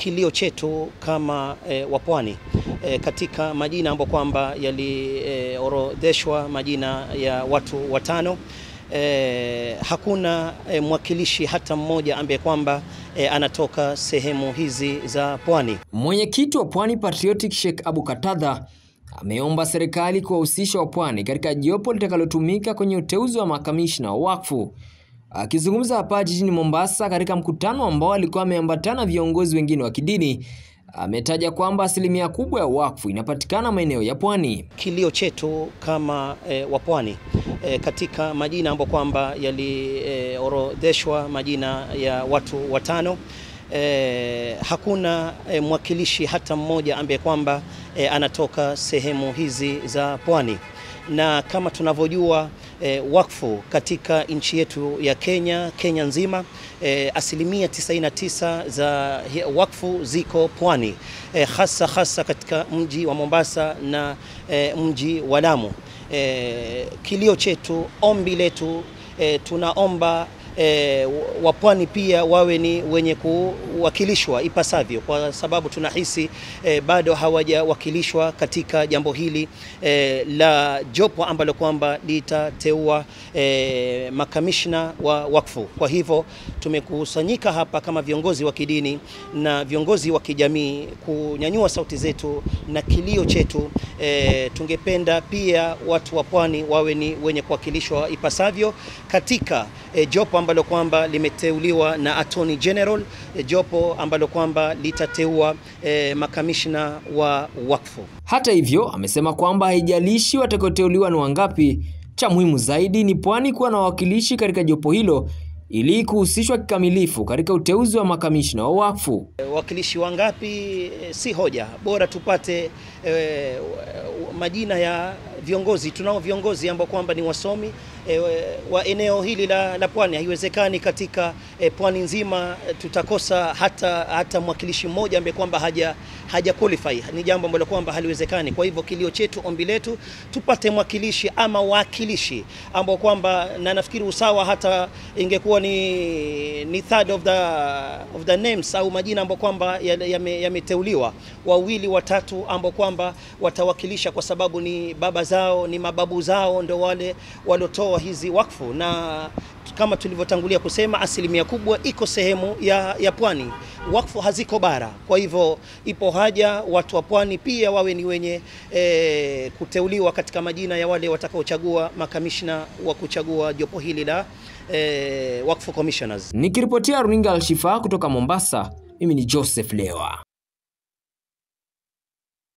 kilio chetu kama wapwani katika majina ambayo kwamba yaliorodheshwa majina ya watu watano, hakuna mwakilishi hata mmoja ambaye kwamba anatoka sehemu hizi za pwani. Mwenyekiti wa Pwani Patriotic Sheikh Abu Katadha ameomba serikali kuwahusisha wapwani katika jopo litakalotumika kwenye uteuzi wa makamishna wa wakfu. Akizungumza hapa jijini Mombasa katika mkutano ambao alikuwa ameambatana viongozi wengine wa kidini, ametaja kwamba asilimia kubwa ya wakfu inapatikana maeneo ya pwani. Kilio chetu kama wapwani katika majina ambayo kwamba yaliorodheshwa majina ya watu watano, hakuna mwakilishi hata mmoja ambaye kwamba anatoka sehemu hizi za pwani. Na kama tunavyojua wakfu katika nchi yetu ya Kenya nzima, asilimia 99 za wakfu ziko pwani, hasa katika mji wa Mombasa na mji wa Lamu. Kilio chetu, ombi letu, tunaomba wapwani pia wawe ni wenye kuwakilishwa ipasavyo, kwa sababu tunahisi bado hawajawakilishwa katika jambo hili la jopo ambalo kwamba litateua makamishna wa wakfu. Kwa hivyo tumekusanyika hapa kama viongozi wa kidini na viongozi wa kijamii kunyanyua sauti zetu na kilio chetu. Tungependa pia watu wa pwani wawe ni wenye kuwakilishwa ipasavyo katika jopo ambalo kwamba limeteuliwa na Attorney General, jopo ambalo kwamba litateua makamishna wa wakfu. Hata hivyo, amesema kwamba haijalishi watakaoteuliwa ni wangapi, cha muhimu zaidi ni pwani kuwa na wawakilishi katika jopo hilo ili kuhusishwa kikamilifu katika uteuzi wa makamishna wa wakfu. Wakilishi wangapi si hoja, bora tupate majina ya viongozi. Tunao viongozi ambao kwamba ni wasomi wa eneo hili la pwani. Haiwezekani katika pwani nzima tutakosa hata mwakilishi mmoja ambaye kwamba haja qualify. Ni jambo ambalo kwamba haliwezekani. Kwa hivyo kilio chetu, ombi letu, tupate mwakilishi ama wakilishi ambao kwamba, na nafikiri usawa hata ingekuwa ni third of the names au majina ambao kwamba yameteuliwa, wawili watatu ambao kwamba watawakilisha, kwa sababu ni baba zao, ni mababu zao ndio wale walotoa hizi wakfu. Na kama tulivyotangulia kusema, asilimia kubwa iko sehemu ya pwani, wakfu haziko bara. Kwa hivyo ipo haja watu wa pwani pia wawe ni wenye kuteuliwa katika majina ya wale watakaochagua makamishna wa kuchagua jopo hili la wakfu commissioners. Nikiripotia runinga Al Shifaa kutoka Mombasa, mimi ni Joseph Lewa.